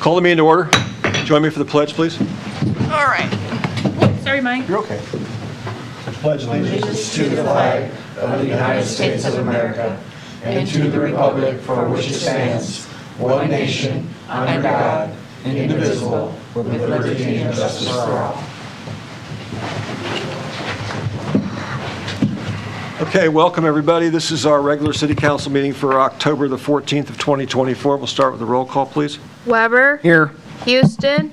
Call the meeting to order. Join me for the pledge, please. All right. Sorry, Mike. You're okay. Pledge allegiance To the flag of the United States of America and to the republic for which it stands, one nation, under God, indivisible, with liberty and justice for all. Okay, welcome everybody. This is our regular city council meeting for October the 14th of 2024. We'll start with the roll call, please. Weber. Here. Houston.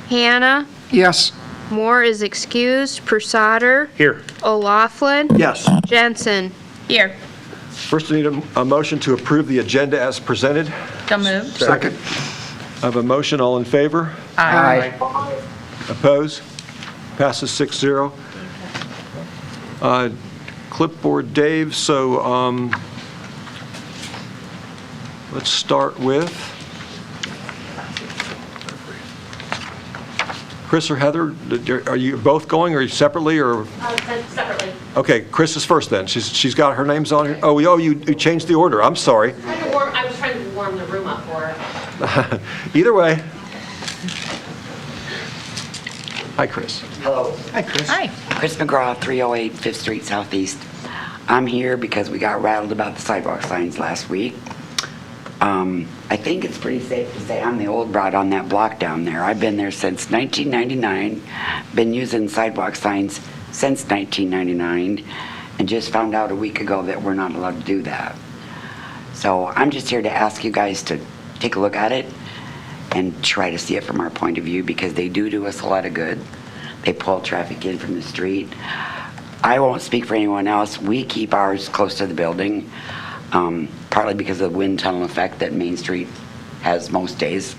Hannah. Yes. Moore is excused. Pursader. Here. O'Laughlin. Yes. Jensen. Here. First, I need a motion to approve the agenda as presented. So moved. Second. I have a motion. All in favor? Aye. Oppose? Passes 6-0. Clipboard Dave, so let's start with Chris or Heather. Are you both going, or separately, or? Separately. Okay, Chris is first then. She's got her names on here. Oh, you changed the order. I'm sorry. I was trying to warm the room up for her. Either way. Hi, Chris. Hello. Hi, Chris. Hi. Chris McGraw, 308 5th Street Southeast. I'm here because we got rattled about the sidewalk signs last week. I think it's pretty safe to say I'm the old broad on that block down there. I've been there since 1999, been using sidewalk signs since 1999, and just found out a week ago that we're not allowed to do that. So I'm just here to ask you guys to take a look at it and try to see it from our point of view, because they do us a lot of good. They pull traffic in from the street. I won't speak for anyone else. We keep ours close to the building, partly because of the wind tunnel effect that Main Street has most days.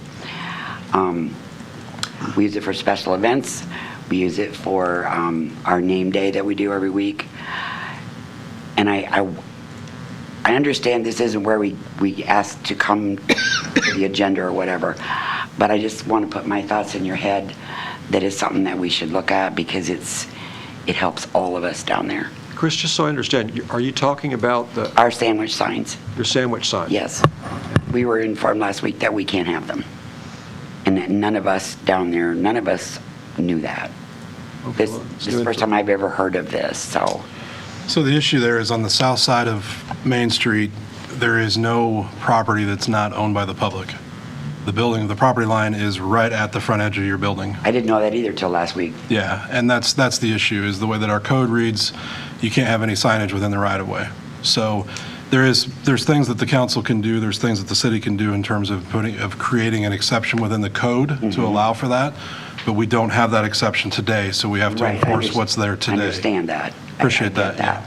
We use it for special events. We use it for our name day that we do every week. And I understand this isn't where we ask to come to the agenda or whatever, but I just want to put my thoughts in your head that it's something that we should look at, because it helps all of us down there. Chris, just so I understand, are you talking about Our sandwich signs, your sandwich sign? yes. We were informed last week that we can't have them. And that none of us down there, none of us knew that. Okay, This well, is the first time I've ever heard of this, so. So the issue there is on the south side of Main Street, there is no property that's not owned by the public. The property line is right at the front edge of your building. I didn't know that either till last week. Yeah, and that's the issue, is the way that our code reads, you can't have any signage within the right-of-way. So there's things that the council can do, there's things that the city can do in terms of creating an exception within the code to allow for that, but we don't have that exception today, so we have to Right, enforce what's there I today. understand that. Appreciate I get that,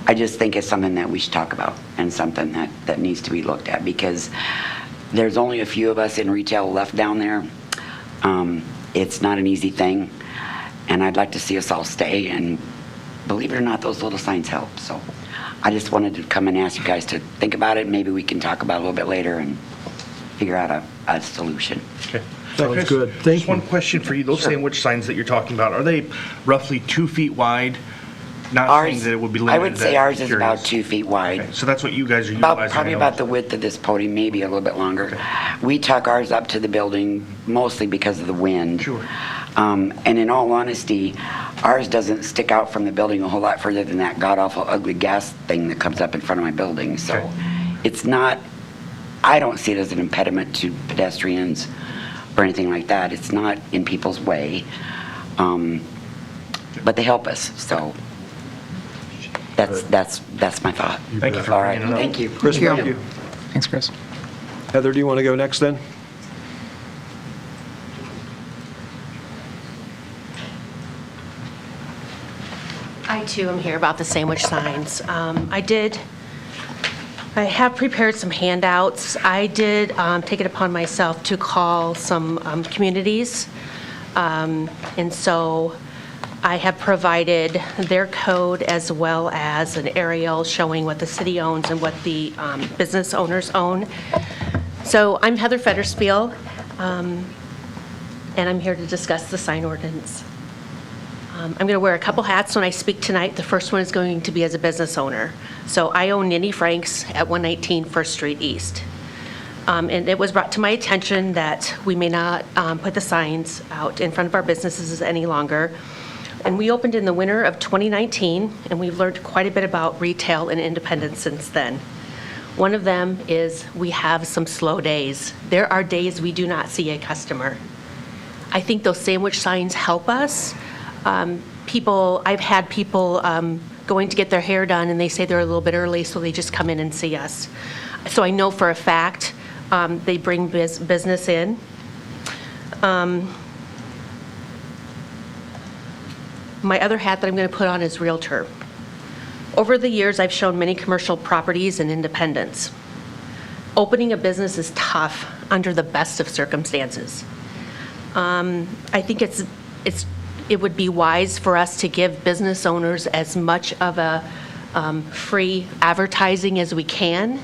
I just think it's something that we should talk about, and something that needs to be looked at, because there's only a few of us in retail left down there. It's not an easy thing, and I'd like to see us all stay, and believe it or not, those little signs help. So I just wanted to come and ask you guys to think about it. Maybe we can talk about it a little bit later and figure out a solution. Okay. Sounds Chris, good. Thank just one question for you. Those sandwich signs that you're talking about, are they roughly 2 feet wide? Not saying that it would be limited. I would say ours is about curious. 2 feet wide. Okay, so that's what you guys are About, utilizing. probably I know. about the width of this podium, maybe a little bit longer. We tuck ours up to the building mostly because of the wind. Sure. And in all honesty, ours doesn't stick out from the building a whole lot further than that god-awful ugly gas thing that comes up in front of my building. So Okay. it's not, I don't see it as an impediment to pedestrians or anything like that. It's not in people's way. But they help us, so that's my thought. Thank you for All right, bringing it up. thank you. Chris, thank you. Thanks, Chris. Heather, do you want to go next then? I too am here about the sandwich signs. I have prepared some handouts. I did take it upon myself to call some communities. And so I have provided their code as well as an aerial showing what the city owns and what the business owners own. So I'm Heather Federspiel, and I'm here to discuss the sign ordinance. I'm going to wear a couple hats when I speak tonight. The first one is going to be as a business owner. So I own Ninny Frank's at 119 First Street East. And it was brought to my attention that we may not put the signs out in front of our businesses any longer. And we opened in the winter of 2019, and we've learned quite a bit about retail and independence since then. One of them is we have some slow days. There are days we do not see a customer. I think those sandwich signs help us. I've had people going to get their hair done, and they say they're a little bit early, so they just come in and see us. So I know for a fact they bring business in. My other hat that I'm going to put on is Realtor. Over the years, I've shown many commercial properties in Independence. Opening a business is tough under the best of circumstances. I think it would be wise for us to give business owners as much of a free advertising as we can.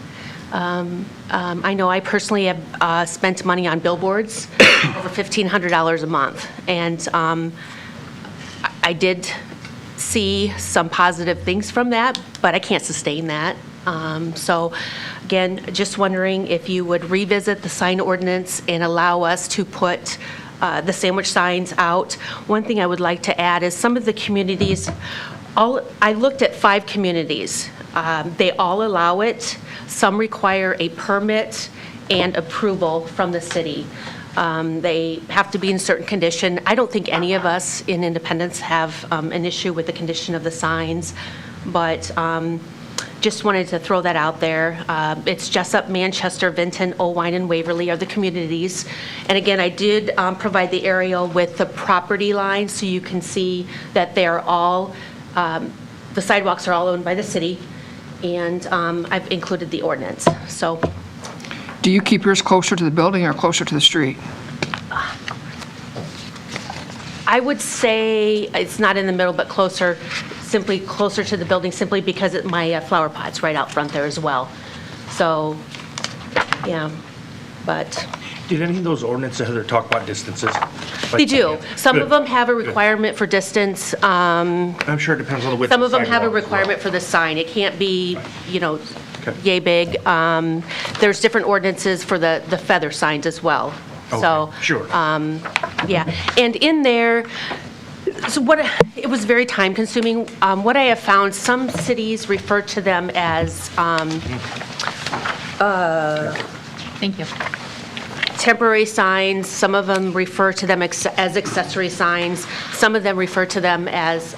I know I personally have spent money on billboards, over $1,500 a month, and I did see some positive things from that, but I can't sustain that. So again, just wondering if you would revisit the sign ordinance and allow us to put the sandwich signs out. One thing I would like to add is some of the communities, I looked at 5 communities. They all allow it. Some require a permit and approval from the city. They have to be in certain condition. I don't think any of us in Independence have an issue with the condition of the signs, but just wanted to throw that out there. It's Jessup, Manchester, Vinton, Owine, and Waverly are the communities. And again, I did provide the aerial with the property lines so you can see that they're all, the sidewalks are all owned by the city, and I've included the ordinance. So. Do you keep yours closer to the building or closer to the street? I would say it's not in the middle, but simply closer to the building, simply because my flower pot's right out front there as well. So, yeah, but. Did any of those ordinances, Heather, talk about distances? They do. Some of Good. them have a requirement for distance. I'm sure it depends on the width Some of of the them have a sidewalk as well. requirement for the sign. It can't be, Okay. yay big. There's different ordinances for the feather signs as well. So, Okay, sure. yeah. And in there, so it was very time consuming. What I have found, some cities refer to them as Thank you. temporary signs. Some of them refer to them as accessory signs. Some of them refer to them as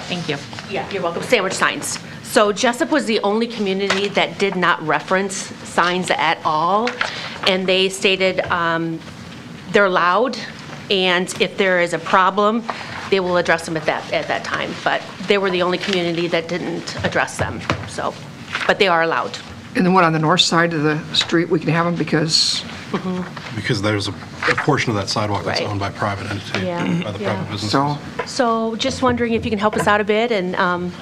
Thank you. yeah, you're welcome. Sandwich signs. So Jessup was the only community that did not reference signs at all, and they stated they're allowed, and if there is a problem, they will address them at that time. But they were the only community that didn't address them. So, but they are allowed. And the one on the north side of the street, we can have them because, Because there's a portion of that sidewalk that's Right. owned by private entity, Yeah, by the yeah. private businesses. so, So just wondering if you can help us out a bit and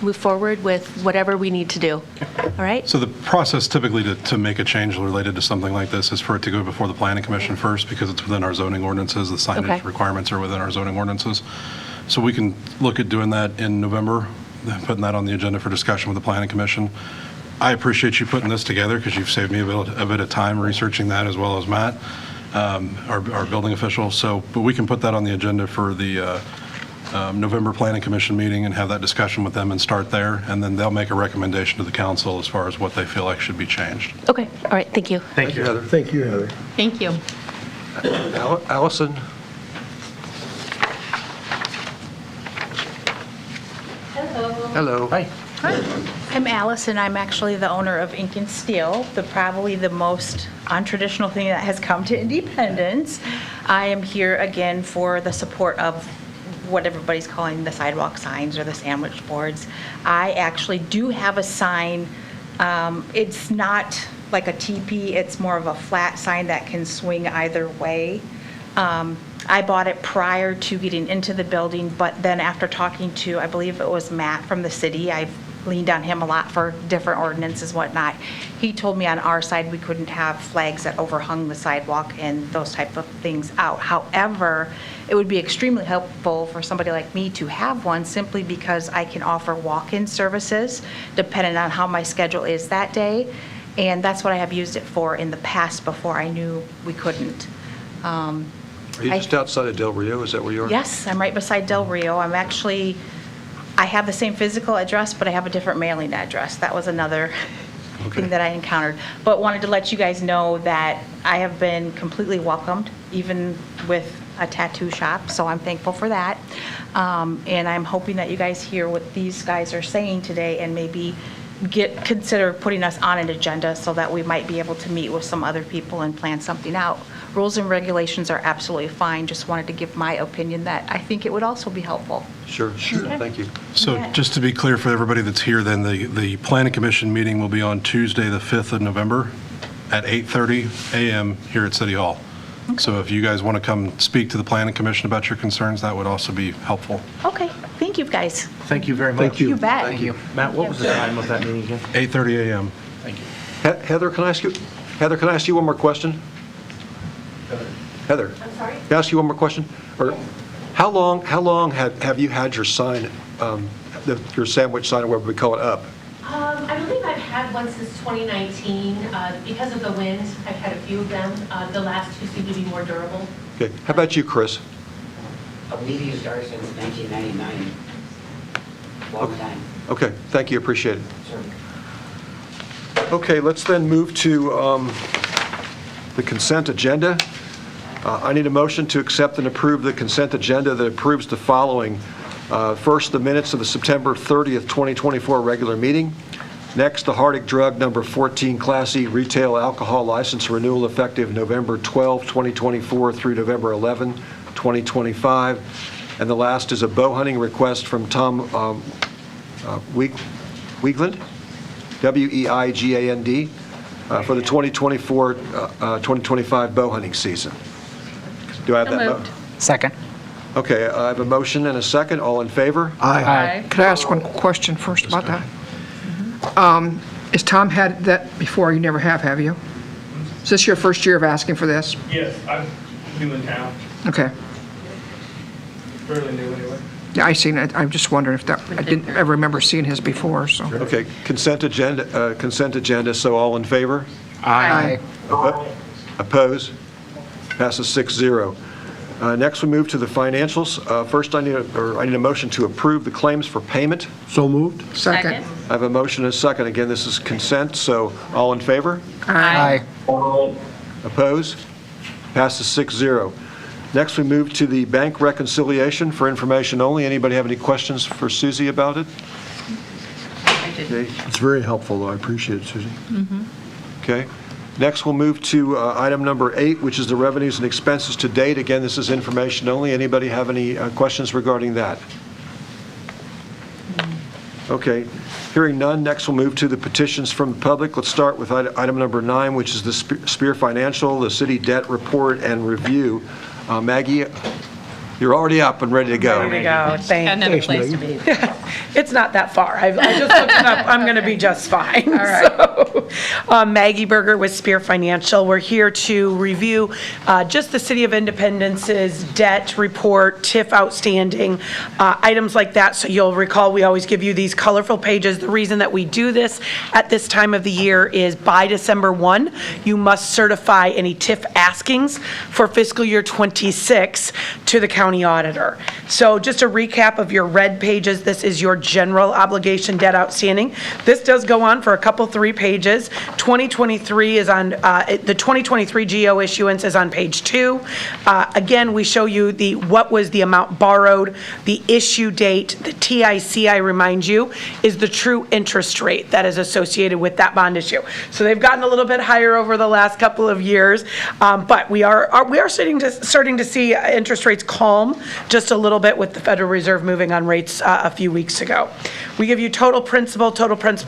move forward with whatever we need to do. All right? So the process typically to make a change related to something like this is for it to go before the planning commission first, because it's within our zoning ordinances. The Okay. signage requirements are within our zoning ordinances. So we can look at doing that in November, putting that on the agenda for discussion with the planning commission. I appreciate you putting this together because you've saved me a bit of time researching that, as well as Matt, our building official. So, but we can put that on the agenda for the November Planning Commission meeting and have that discussion with them and start there. And then they'll make a recommendation to the council as far as what they feel like should be changed. Okay, all right, thank you. Thank you. Heather. Thank you, Heather. Thank you. Allison? Hello. Hi. I'm Allison. I'm actually the owner of Ink and Steel, probably the most untraditional thing that has come to Independence. I am here again for the support of what everybody's calling the sidewalk signs or the sandwich boards. I actually do have a sign. It's not like a teepee. It's more of a flat sign that can swing either way. I bought it prior to getting into the building, but then after talking to, I believe it was Matt from the city, I've leaned on him a lot for different ordinances and whatnot. He told me on our side we couldn't have flags that overhung the sidewalk and those type of things out. However, it would be extremely helpful for somebody like me to have one simply because I can offer walk-in services depending on how my schedule is that day. And that's what I have used it for in the past before I knew we couldn't. Are you just outside of Del Rio? Is that where you are? Yes, I'm right beside Del Rio. I have the same physical address, but I have a different mailing address. That was another Okay. thing that I encountered. But wanted to let you guys know that I have been completely welcomed, even with a tattoo shop, so I'm thankful for that. And I'm hoping that you guys hear what these guys are saying today and maybe consider putting us on an agenda so that we might be able to meet with some other people and plan something out. Rules and regulations are absolutely fine, just wanted to give my opinion that I think it would also be helpful. Sure, thank you. So Yeah. just to be clear for everybody that's here, then the Planning Commission meeting will be on Tuesday, the 5th of November at 8:30 a.m. here at City Hall. So if you guys want to come speak to the Planning Commission about your concerns, that would also be helpful. Okay, thank you, guys. Thank you very much. You bet. Thank you. Matt, what was the time of that meeting again? 8:30 a.m. Thank you. Heather, can I ask you one more question? Heather? I'm sorry? Can I ask you one more question? Or how long have you had your sign, your sandwich sign, or whatever we call it, up? I believe I've had one since 2019. Because of the wind, I've had a few of them. The last two seem to be more durable. Okay, how about you, Chris? We've used ours since 1999. Long time. Okay, thank you, appreciate it. Sure. Okay, let's then move to the consent agenda. I need a motion to accept and approve the consent agenda that approves the following. First, the minutes of the September 30th, 2024 regular meeting. Next, the Hardig Drug Number 14 Class E retail alcohol license renewal effective November 12, 2024 through November 11, 2025. And the last is a bow hunting request from Tom Weigand, W-E-I-G-A-N-D, for the 2024-2025 bow hunting season. Do I have that? moved. Second. Okay, I have a motion and a second. All in favor? Aye. Could I ask one question first about that? Has Tom had that before? You never have you? Is this your first year of asking for this? Yes, I'm new in town, Okay. fairly new anyway. Yeah, I seen it. I'm just wondering if that, I didn't ever remember seeing his before, so. Okay, consent agenda, so all in favor? Aye. Oppose? Passes 6-0. Next, we move to the financials. First, I need a motion to approve the claims for payment. So moved. Second. I have a motion and a second. Again, this is consent, so all in favor? Aye. Oppose? Passes 6-0. Next, we move to the bank reconciliation for information only. Anybody have any questions for Susie about it? I did. Okay. It's very helpful, though. I appreciate it, Susie. Okay. Next, we'll move to item number 8, which is the revenues and expenses to date. Again, this is information only. Anybody have any questions regarding that? Okay. Hearing none, next we'll move to the petitions from the public. Let's start with item number 9, which is the Spear Financial, the city debt report and review. Maggie, you're already up and ready to go. Ready to go, thank Another place to be. It's not that far. I just looked it up. I'm going to be just fine. All right. So, Maggie Berger with Spear Financial. We're here to review just the City of Independence's debt report, TIF outstanding, items like that. So you'll recall we always give you these colorful pages. The reason that we do this at this time of the year is by December 1, you must certify any TIF askings for fiscal year 26 to the county auditor. So just a recap of your red pages, this is your general obligation debt outstanding. This does go on for a couple, 3 pages. 2023 is on, the 2023 GO issuance is on page 2. Again, we show you what was the amount borrowed, the issue date, the TIC, I remind you, is the true interest rate that is associated with that bond issue. So they've gotten a little bit higher over the last couple of years, but we are starting to see interest rates calm just a little bit with the Federal Reserve moving on rates a few weeks ago. We give you total principal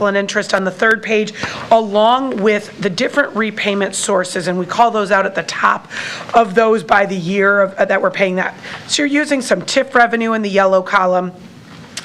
and interest on the 3rd page, along with the different repayment sources, and we call those out at the top of those by the year that we're paying that. So you're using some TIF revenue in the yellow column,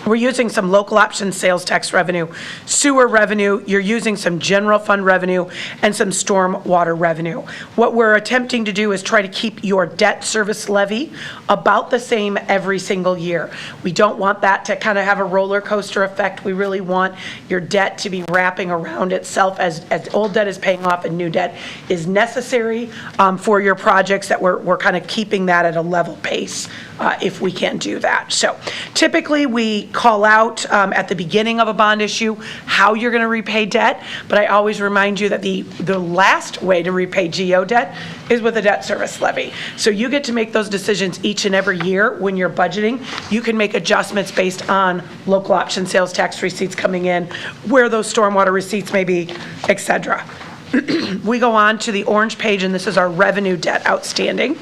We're using some local option sales tax revenue, sewer revenue, you're using some general fund revenue, and some storm water revenue. What we're attempting to do is try to keep your debt service levy about the same every single year. We don't want that to kind of have a roller coaster effect. We really want your debt to be wrapping around itself as old debt is paying off and new debt is necessary for your projects, that we're kind of keeping that at a level pace if we can do that. So typically we call out at the beginning of a bond issue how you're going to repay debt, but I always remind you that the last way to repay GO debt is with a debt service levy. So you get to make those decisions each and every year when you're budgeting. You can make adjustments based on local option sales tax receipts coming in, where those stormwater receipts may be, et cetera. We go on to the orange page, and this is our revenue debt outstanding.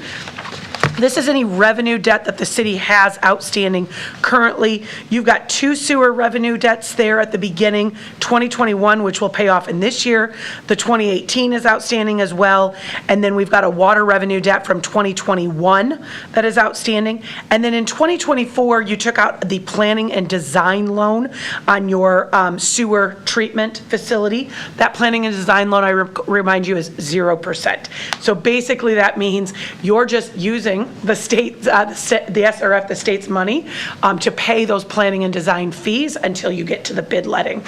This is any revenue debt that the city has outstanding currently. You've got 2 sewer revenue debts there at the beginning, 2021, which will pay off in this year. The 2018 is outstanding as well. And then we've got a water revenue debt from 2021 that is outstanding. And then in 2024, you took out the planning and design loan on your sewer treatment facility. That planning and design loan, I remind you, is 0%. So basically that means you're just using the state, the SRF, the state's money to pay those planning and design fees until you get to the bid letting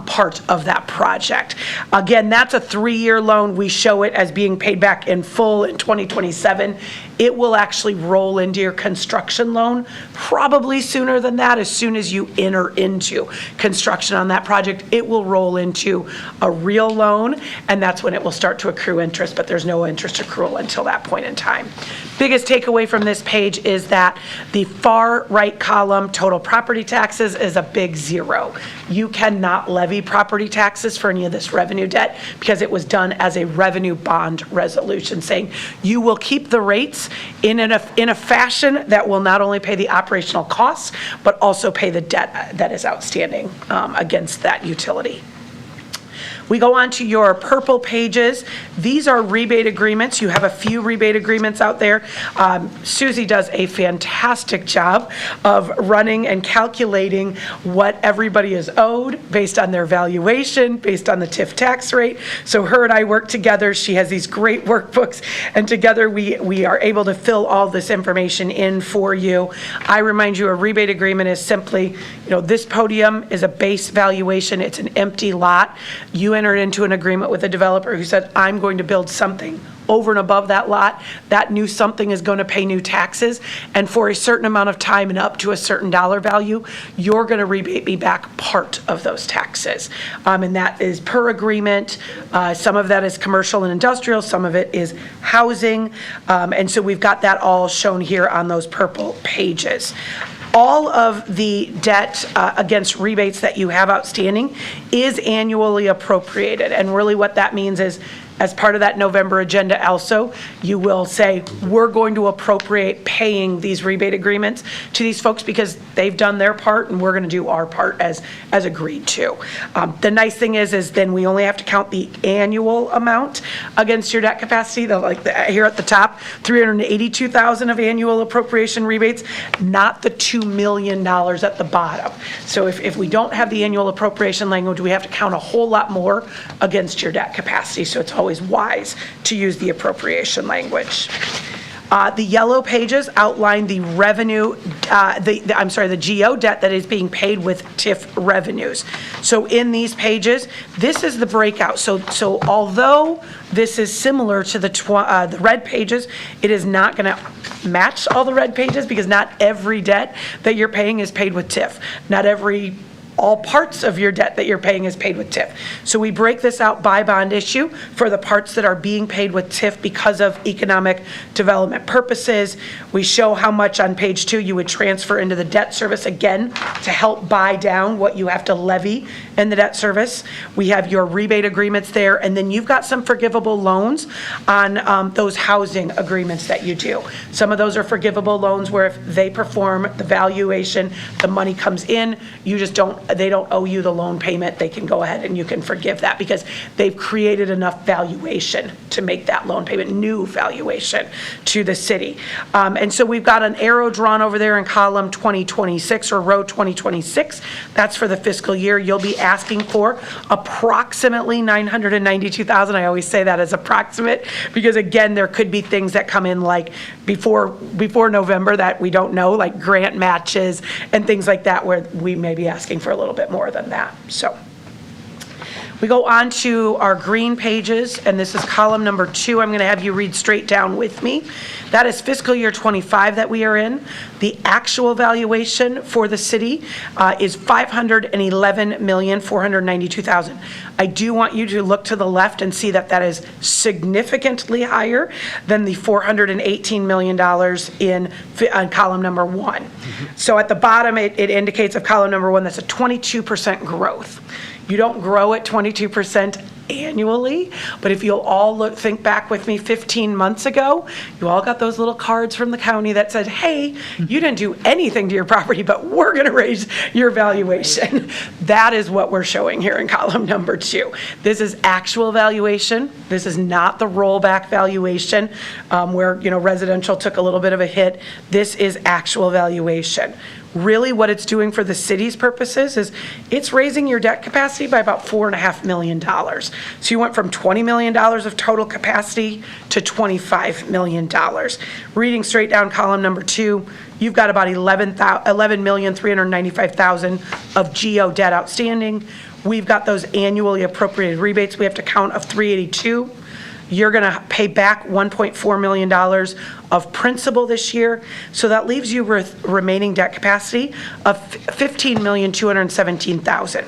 part of that project. Again, that's a 3-year loan. We show it as being paid back in full in 2027. It will actually roll into your construction loan probably sooner than that. As soon as you enter into construction on that project, it will roll into a real loan, and that's when it will start to accrue interest, but there's no interest accrual until that point in time. Biggest takeaway from this page is that the far right column, total property taxes, is a big 0. You cannot levy property taxes for any of this revenue debt because it was done as a revenue bond resolution, saying you will keep the rates in a fashion that will not only pay the operational costs, but also pay the debt that is outstanding against that utility. We go on to your purple pages. These are rebate agreements. You have a few rebate agreements out there. Susie does a fantastic job of running and calculating what everybody is owed based on their valuation, based on the TIF tax rate. So her and I work together. She has these great workbooks, and together we are able to fill all this information in for you. I remind you, a rebate agreement is simply, this podium is a base valuation. It's an empty lot. You entered into an agreement with a developer who said, I'm going to build something over and above that lot. That new something is going to pay new taxes, and for a certain amount of time and up to a certain dollar value, you're going to rebate me back part of those taxes. And that is per agreement. Some of that is commercial and industrial, some of it is housing. And so we've got that all shown here on those purple pages. All of the debt against rebates that you have outstanding is annually appropriated. And really what that means is, as part of that November agenda also, you will say, we're going to appropriate paying these rebate agreements to these folks because they've done their part and we're going to do our part as agreed to. The nice thing is then we only have to count the annual amount against your debt capacity. Here at the top, $382,000 of annual appropriation rebates, not the $2 million at the bottom. So if we don't have the annual appropriation language, we have to count a whole lot more against your debt capacity. So it's always wise to use the appropriation language. The yellow pages outline the revenue, the GO debt that is being paid with TIF revenues. So in these pages, this is the breakout. So although this is similar to the red pages, it is not going to match all the red pages because not every debt that you're paying is paid with TIF. Not all parts of your debt that you're paying is paid with TIF. So we break this out by bond issue for the parts that are being paid with TIF because of economic development purposes. We show how much on page 2 you would transfer into the debt service, again, to help buy down what you have to levy in the debt service. We have your rebate agreements there, and then you've got some forgivable loans on those housing agreements that you do. Some of those are forgivable loans where if they perform the valuation, the money comes in, you just don't owe you the loan payment, they can go ahead and you can forgive that because they've created enough valuation to make that loan payment, new valuation to the city. And so we've got an arrow drawn over there in column 2026 or row 2026. That's for the fiscal year. You'll be asking for approximately $992,000. I always say that as approximate because again, there could be things that come in like before November that we don't know, like grant matches and things like that where we may be asking for a little bit more than that. So we go on to our green pages, and this is column number 2. I'm going to have you read straight down with me. That is fiscal year 25 that we are in. The actual valuation for the city is $511,492,000. I do want you to look to the left and see that that is significantly higher than the $418 million in column number 1. So at the bottom, it indicates of column number 1, that's a 22% growth. You don't grow at 22% annually, but if you'll all think back with me 15 months ago, you all got those little cards from the county that said, hey, you didn't do anything to your property, but we're going to raise your valuation. That is what we're showing here in column number 2. This is actual valuation. This is not the rollback valuation where, residential took a little bit of a hit. This is actual valuation. Really what it's doing for the city's purposes is it's raising your debt capacity by about $4.5 million. So you went from $20 million of total capacity to $25 million. Reading straight down column number 2, you've got about $11,395,000 of GO debt outstanding. We've got those annually appropriated rebates we have to count of $382. You're going to pay back $1.4 million of principal this year. So that leaves you with remaining debt capacity of $15,217,000.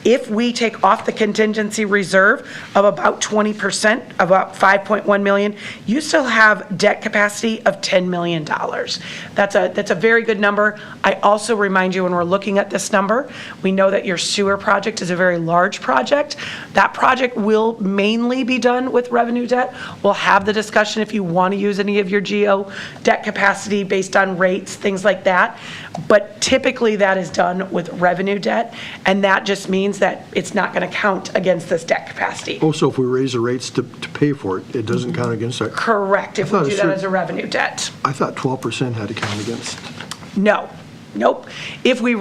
If we take off the contingency reserve of about 20%, about $5.1 million, you still have debt capacity of $10 million. That's a very good number. I also remind you when we're looking at this number, we know that your sewer project is a very large project. That project will mainly be done with revenue debt. We'll have the discussion if you want to use any of your GO debt capacity based on rates, things like that. But typically that is done with revenue debt, and that just means that it's not going to count against this debt capacity. Also, if we raise the rates to pay for it, it doesn't count against that? Correct, if we do that as a revenue debt. I thought 12% had to count against. No. Nope. If we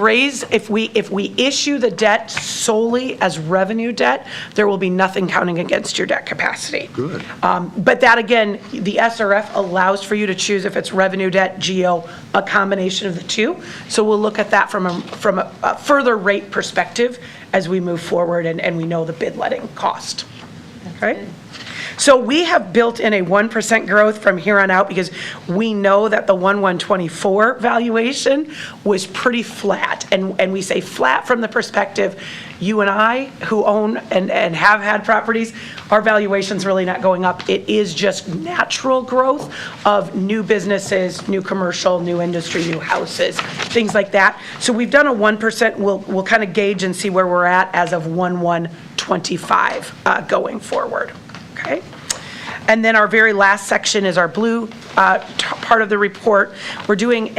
issue the debt solely as revenue debt, there will be nothing counting against your debt capacity. Good. But that, again, the SRF allows for you to choose if it's revenue debt, GO, a combination of the two. So we'll look at that from a further rate perspective as we move forward and we know the bid letting cost. Okay? So we have built in a 1% growth from here on out because we know that the 1/1/24 valuation was pretty flat. And we say flat from the perspective, you and I who own and have had properties, our valuation's really not going up. It is just natural growth of new businesses, new commercial, new industry, new houses, things like that. So we've done a 1%. We'll kind of gauge and see where we're at as of 1/1/25 going forward. Okay. And then our very last section is our blue part of the report. We're doing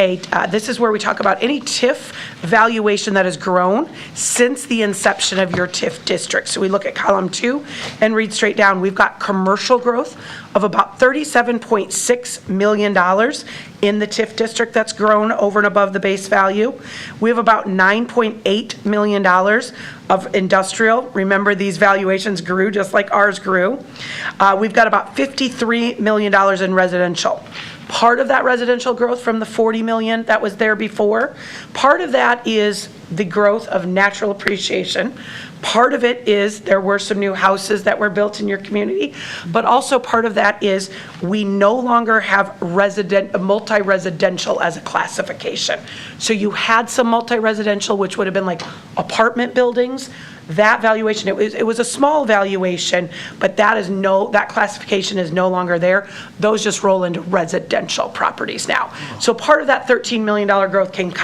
this is where we talk about any TIF valuation that has grown since the inception of your TIF district. So we look at column 2 and read straight down. We've got commercial growth of about $37.6 million in the TIF district that's grown over and above the base value. We have about $9.8 million of industrial. Remember, these valuations grew just like ours grew. We've got about $53 million in residential. Part of that residential growth from the $40 million that was there before, part of that is the growth of natural appreciation. Part of it is there were some new houses that were built in your community, but also part of that is we no longer have multi-residential as a classification. So you had some multi-residential, which would have been like apartment buildings. That valuation, it was a small valuation, but that classification is no longer there. Those just roll into residential properties now. So part of that $13 million growth came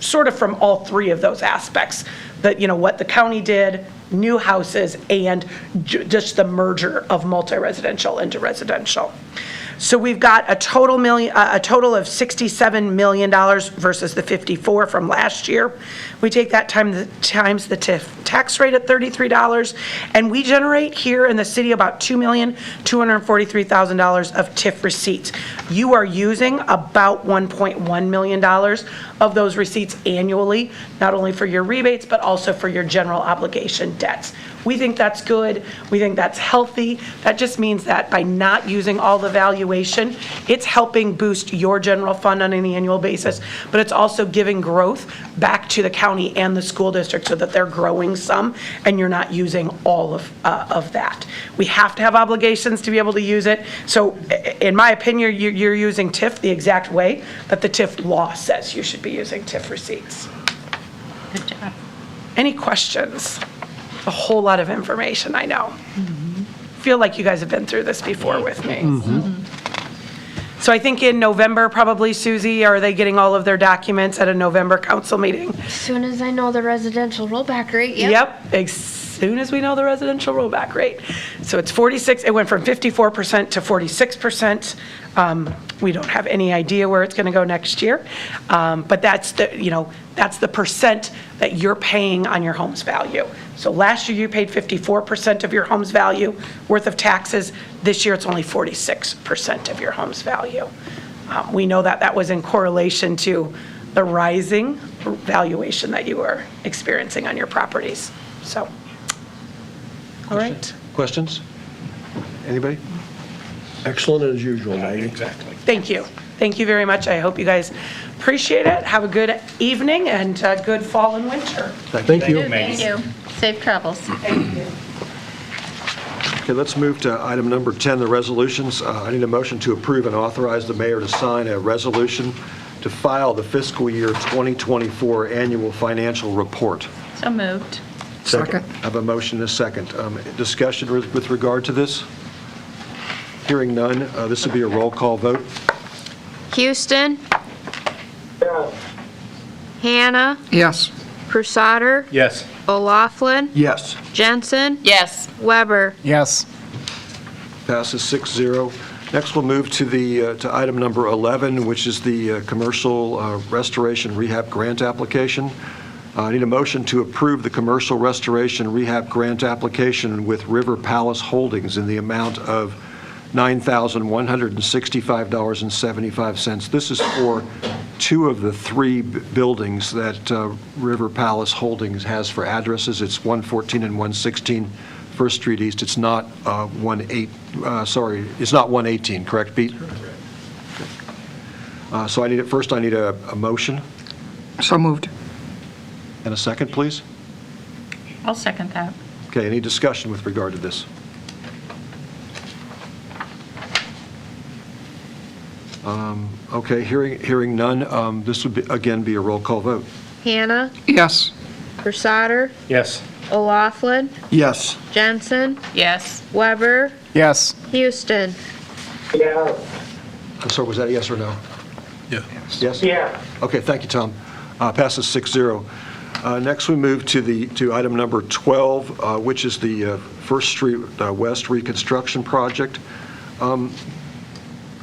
sort of from all three of those aspects. What the county did, new houses, and just the merger of multi-residential into residential. So we've got a total of $67 million versus the 54 from last year. We take that times the TIF tax rate at $33, and we generate here in the city about $2,243,000 of TIF receipts. You are using about $1.1 million of those receipts annually, not only for your rebates, but also for your general obligation debts. We think that's good. We think that's healthy. That just means that by not using all the valuation, it's helping boost your general fund on an annual basis, but it's also giving growth back to the county and the school district so that they're growing some and you're not using all of that. We have to have obligations to be able to use it. So in my opinion, you're using TIF the exact way that the TIF law says you should be using TIF receipts. Good job. Any questions? A whole lot of information, I know. Feel like you guys have been through this before with me. So I think in November, probably, Susie, are they getting all of their documents at a November council meeting? As soon as I know the residential rollback rate, Yep, as soon as we know the residential rollback rate. So it's 46, it went from 54% to 46%. We don't have any idea where it's going to go next year. But that's that's the percent that you're paying on your home's value. So last year you paid 54% of your home's value worth of taxes. This year it's only 46% of your home's value. We know that that was in correlation to the rising valuation that you were experiencing on your properties. So, all right. Questions? Anybody? Excellent as usual, Maggie. Exactly. Thank you. Thank you very much. I hope you guys appreciate it. Have a good evening and a good fall and winter. Thank you. Thank you. Safe travels. Okay, let's move to item number 10, the resolutions. I need a motion to approve and authorize the mayor to sign a resolution to file the fiscal year 2024 annual financial report. So moved. Second. I have a motion and a second. Discussion with regard to this? Hearing none, this will be a roll call vote. Houston. Hannah. Yes. Crusader. Yes. O'Laughlin. Yes. Jensen. Yes. Weber. Yes. Passes 6-0. Next, we'll move to to item number 11, which is the commercial restoration rehab grant application. I need a motion to approve the commercial restoration rehab grant application with River Palace Holdings in the amount of $9,165.75. This is for two of the three buildings that River Palace Holdings has for addresses. It's 114 and 116 First Street East. It's not it's not 118, correct, Pete? So I need a motion So moved. and a second, please. I'll second that. Okay, any discussion with regard to this? Okay, hearing none, this would again be a roll call vote. Hannah. Yes. Crusader. Yes. O'Laughlin. Yes. Jensen. Yes. Weber. Yes. Houston. I'm sorry, was that a yes or no? Yeah. Yes? Yeah. Okay, thank you, Tom. Passes 6-0. Next, we move to item number 12, which is the First Street West reconstruction project.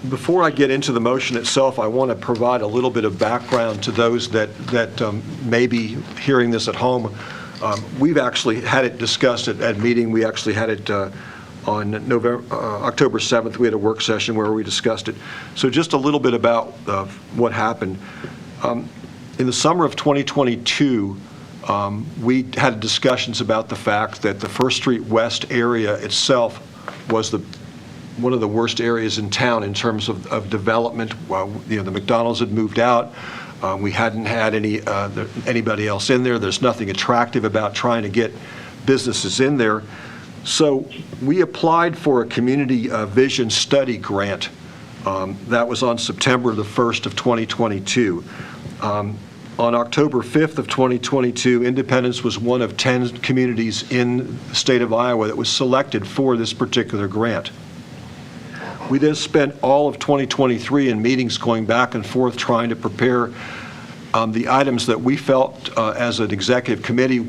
Before I get into the motion itself, I want to provide a little bit of background to those that may be hearing this at home. We've actually had it discussed at meeting. We actually had it on October 7th. We had a work session where we discussed it. So just a little bit about what happened. In the summer of 2022, we had discussions about the fact that the First Street West area itself was one of the worst areas in town in terms of development. The McDonald's had moved out. We hadn't had anybody else in there. There's nothing attractive about trying to get businesses in there. So we applied for a community vision study grant. That was on September the 1st of 2022. On October 5th of 2022, Independence was one of 10 communities in the state of Iowa that was selected for this particular grant. We then spent all of 2023 in meetings going back and forth trying to prepare the items that we felt as an executive committee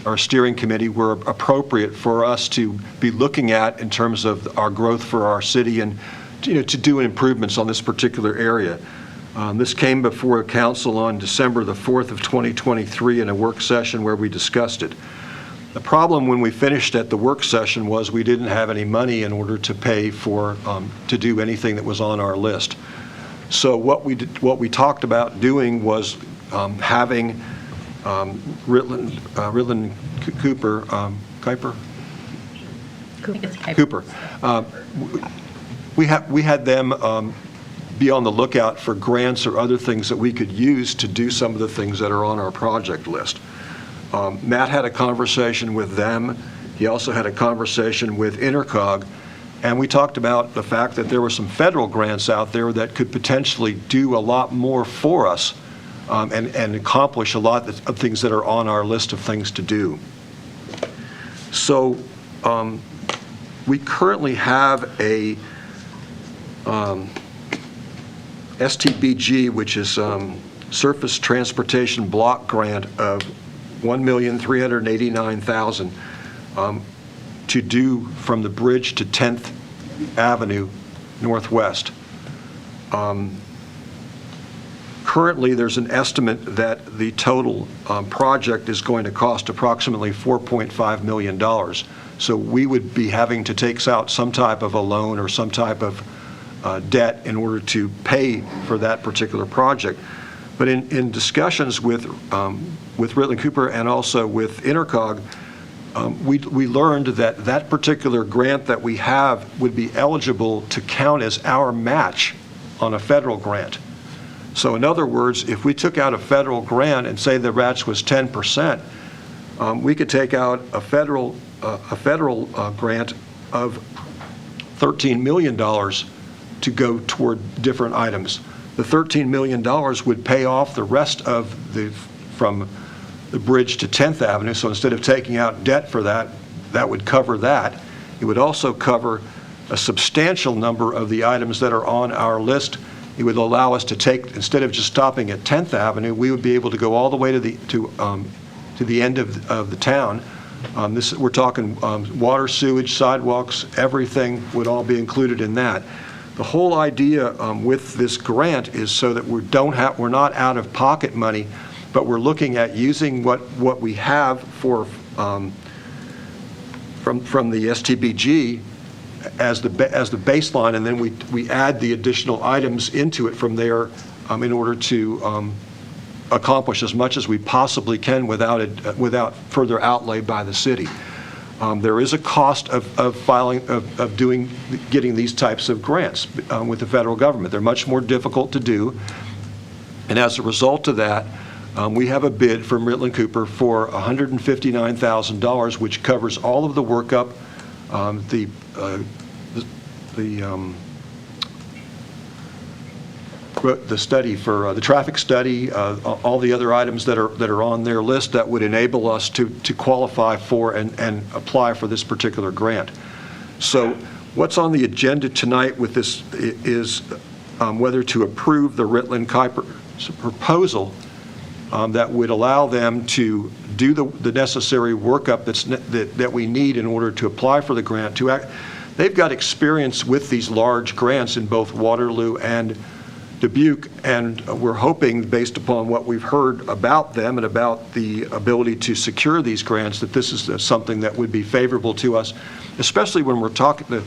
our steering committee were appropriate for us to be looking at in terms of our growth for our city and to do improvements on this particular area. This came before council on December the 4th of 2023 in a work session where we discussed it. The problem when we finished at the work session was we didn't have any money in order to pay for, to do anything that was on our list. So what we talked about doing was having Ridland Cooper, Kuiper? I think it's Kuiper. Cooper. We had them be on the lookout for grants or other things that we could use to do some of the things that are on our project list. Matt had a conversation with them. He also had a conversation with Intercog, and we talked about the fact that there were some federal grants out there that could potentially do a lot more for us and accomplish a lot of things that are on our list of things to do. So we currently have a STBG, which is Surface Transportation Block Grant of $1,389,000 to do from the bridge to 10th Avenue Northwest. Currently, there's an estimate that the total project is going to cost approximately $4.5 million. So we would be having to take out some type of a loan or some type of debt in order to pay for that particular project. But in discussions with Ridland Cooper and also with Intercog, we learned that that particular grant that we have would be eligible to count as our match on a federal grant. So in other words, if we took out a federal grant and say the match was 10%, we could take out a federal grant of $13 million to go toward different items. The $13 million would pay off the rest of from the bridge to 10th Avenue. So instead of taking out debt for that, that would cover that. It would also cover a substantial number of the items that are on our list. It would allow us to take, instead of just stopping at 10th Avenue, we would be able to go all the way to the end of the town. We're talking water, sewage, sidewalks, everything would all be included in that. The whole idea with this grant is so that we're not out of pocket money, but we're looking at using what we have for from the STBG as the baseline, and then we add the additional items into it from there in order to accomplish as much as we possibly can without further outlay by the city. There is a cost of getting these types of grants with the federal government. They're much more difficult to do, and as a result of that, we have a bid from Ridland Cooper for $159,000, which covers all of the workup, the study for the traffic study, all the other items that are on their list that would enable us to qualify for and apply for this particular grant. So what's on the agenda tonight with this is whether to approve the Ridland Kuiper proposal that would allow them to do the necessary workup that we need in order to apply for the grant. They've got experience with these large grants in both Waterloo and Dubuque, and we're hoping, based upon what we've heard about them and about the ability to secure these grants, that this is something that would be favorable to us, especially when we're talking.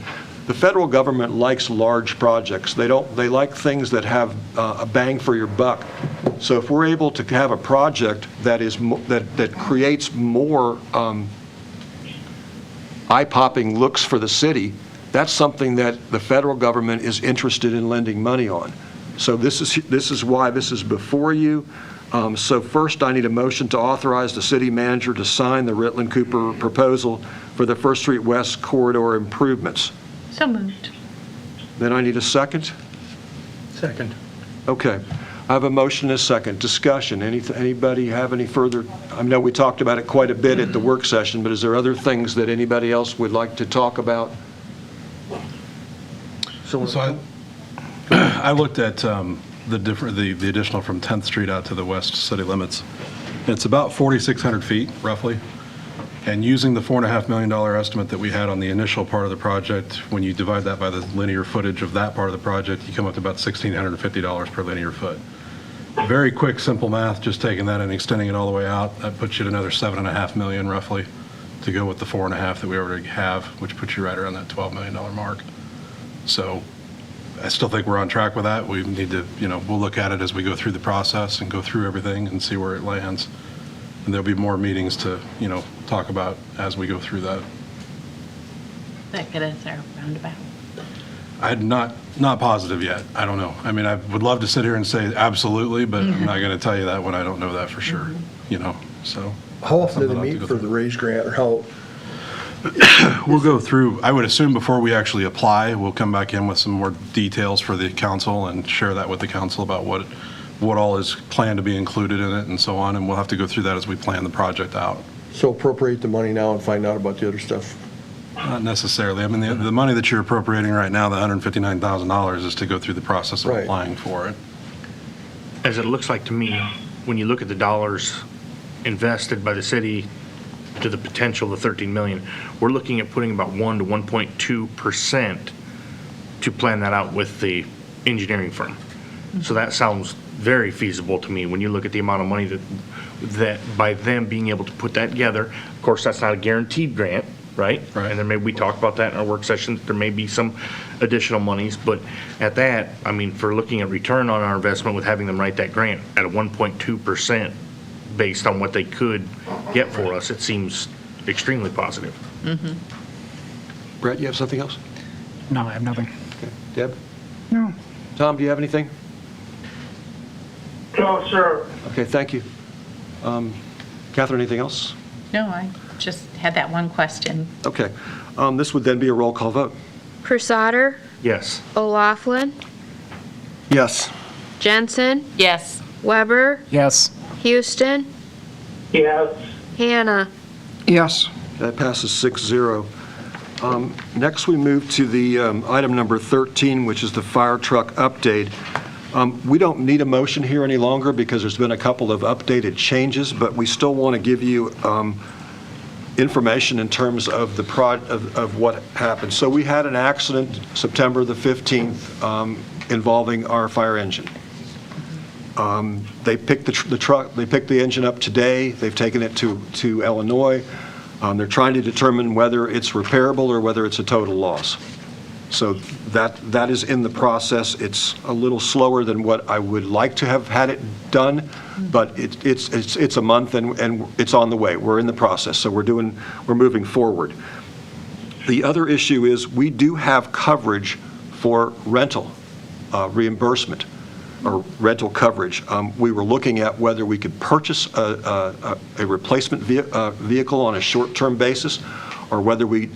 The federal government likes large projects. They like things that have a bang for your buck. So if we're able to have a project that creates more eye-popping looks for the city, that's something that the federal government is interested in lending money on. So this is why this is before you. So first, I need a motion to authorize the city manager to sign the Ridland Cooper proposal for the First Street West corridor improvements. So moved. Then I need a second. Second. Okay. I have a motion and a second. Discussion. Anybody have any further? I know we talked about it quite a bit at the work session, but is there other things that anybody else would like to talk about? So I looked at the additional from 10th Street out to the west city limits. It's about 4,600 feet, roughly. And using the $4.5 million estimate that we had on the initial part of the project, when you divide that by the linear footage of that part of the project, you come up to about $1,650 per linear foot. Very quick, simple math, just taking that and extending it all the way out, that puts you at another $7.5 million roughly to go with the 4.5 that we already have, which puts you right around that $12 million mark. So I still think we're on track with that. We need to, we'll look at it as we go through the process and go through everything and see where it lands. And there'll be more meetings to, talk about as we go through that. That get us our roundabout. I'm not positive yet. I don't know. I mean, I would love to sit here and say absolutely, but I'm not going to tell you that when I don't know that for sure, so. How often do they Something I'll have to meet go for through. the raise grant, or how? We'll go through, I would assume before we actually apply, we'll come back in with some more details for the council and share that with the council about what all is planned to be included in it and so on, and we'll have to go through that as we plan the project out. So appropriate the money now and find out about the other stuff? Not necessarily. I mean, the money that you're appropriating right now, the $159,000, is to go through the process of Right. applying for it. As it looks like to me, when you look at the dollars invested by the city to the potential of the 13 million, we're looking at putting about 1 to 1.2% to plan that out with the engineering firm. So that sounds very feasible to me when you look at the amount of money that by them being able to put that together. Of course, that's not a guaranteed grant, right? Right. And then maybe we talk about that in our work session. There may be some additional monies, but at that, I mean, for looking at return on our investment with having them write that grant at a 1.2% based on what they could get for us, it seems extremely positive. Brett, you have something else? No, I have nothing. Okay. Deb? No. Tom, do you have anything? No, sir. Okay, thank you. Catherine, anything else? No, I just had that one question. Okay. This would then be a roll call vote. Crusader, Yes. O'Laughlin, Yes. Jensen, Yes. Yes. Weber, Houston, Yes. Hannah. Yes. That passes 6-0. Next, we move to the item number 13, which is the fire truck update. We don't need a motion here any longer because there's been a couple of updated changes, but we still want to give you information in terms of of what happened. So we had an accident September the 15th involving our fire engine. They picked the truck, they picked the engine up today. They've taken it to Illinois. They're trying to determine whether it's repairable or whether it's a total loss. So that is in the process. It's a little slower than what I would like to have had it done, but it's a month and it's on the way. We're in the process, so we're moving forward. The other issue is we do have coverage for rental reimbursement or rental coverage. We were looking at whether we could purchase a replacement vehicle on a short-term basis or whether we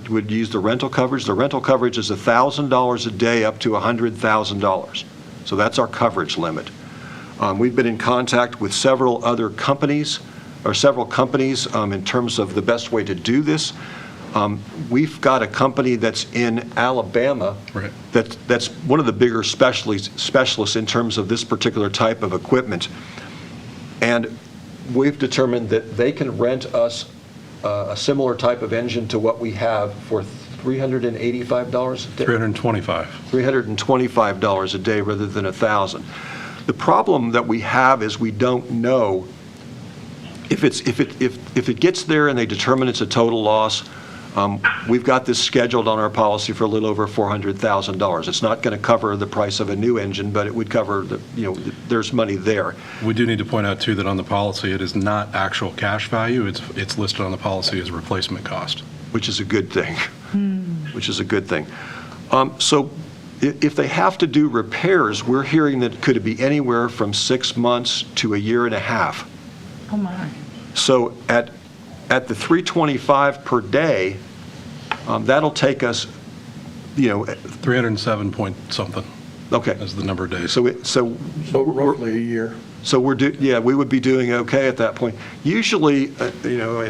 would use the rental coverage. The rental coverage is $1,000 a day up to $100,000. So that's our coverage limit. We've been in contact with several companies in terms of the best way to do this. We've got a company that's in Alabama. Right. That's one of the bigger specialists in terms of this particular type of equipment. And we've determined that they can rent us a similar type of engine to what we have for $385 a day? $325. $325 a day rather than $1,000. The problem that we have is we don't know if it gets there and they determine it's a total loss. We've got this scheduled on our policy for a little over $400,000. It's not going to cover the price of a new engine, but it would cover there's money there. We do need to point out, too, that on the policy, it is not actual cash value. It's listed on the policy as replacement cost. Which is a good thing. Which is a good thing. So if they have to do repairs, we're hearing that could be anywhere from 6 months to a year and a half. Oh, my. So at the $325 per day, that'll take us, 307 point something. Okay. Is the number of days. So roughly a year. So we would be doing okay at that point. Usually,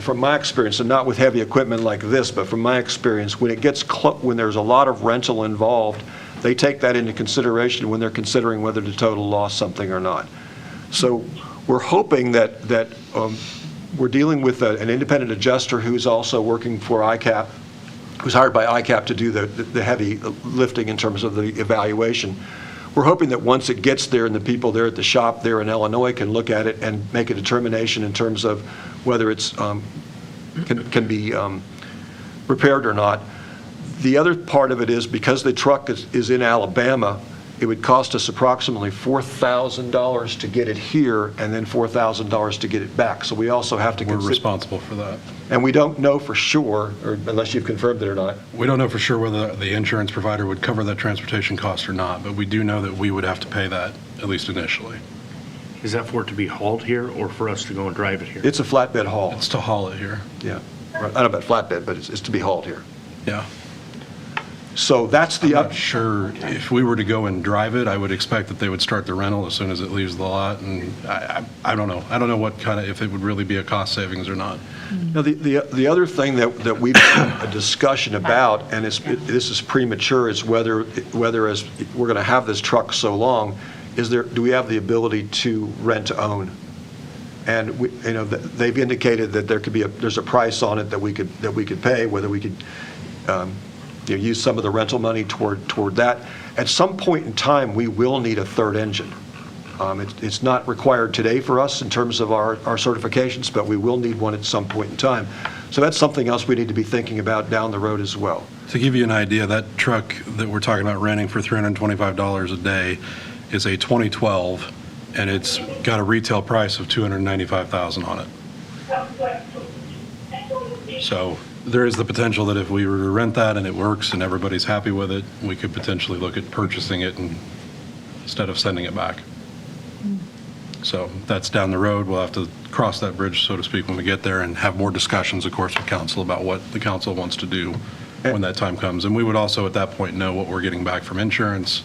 from my experience, and not with heavy equipment like this, but from my experience, when there's a lot of rental involved, they take that into consideration when they're considering whether to total loss something or not. So we're hoping that we're dealing with an independent adjuster who's also working for ICAP, who's hired by ICAP to do the heavy lifting in terms of the evaluation. We're hoping that once it gets there and the people there at the shop there in Illinois can look at it and make a determination in terms of whether it's can be repaired or not. The other part of it is because the truck is in Alabama, it would cost us approximately $4,000 to get it here and then $4,000 to get it back. So we also have to We're consider. responsible for that. And we don't know for sure, or unless you've confirmed it or not. We don't know for sure whether the insurance provider would cover that transportation cost or not, but we do know that we would have to pay that, at least initially. Is that for it to be hauled here or for us to go and drive it here? It's a flatbed haul. It's to haul it here. Yeah. I don't know about flatbed, but it's to be hauled here. Yeah. So that's the I'm not sure, if we were to go and drive it, I would expect that they would start the rental as soon as it leaves the lot, and I don't know. I don't know what kind of, if it would really be a cost savings or not. Now, the other thing that we've had a discussion about, and this is premature, is whether as we're going to have this truck so long, do we have the ability to rent to own? And they've indicated that there's a price on it that we could pay, whether we could use some of the rental money toward that. At some point in time, we will need a third engine. It's not required today for us in terms of our certifications, but we will need one at some point in time. So that's something else we need to be thinking about down the road as well. To give you an idea, that truck that we're talking about renting for $325 a day is a 2012, and it's got a retail price of $295,000 on it. So there is the potential that if we were to rent that and it works and everybody's happy with it, we could potentially look at purchasing it instead of sending it back. So that's down the road. We'll have to cross that bridge, so to speak, when we get there and have more discussions, of course, with council about what the council wants to do when that time comes. And we would also at that point know what we're getting back from insurance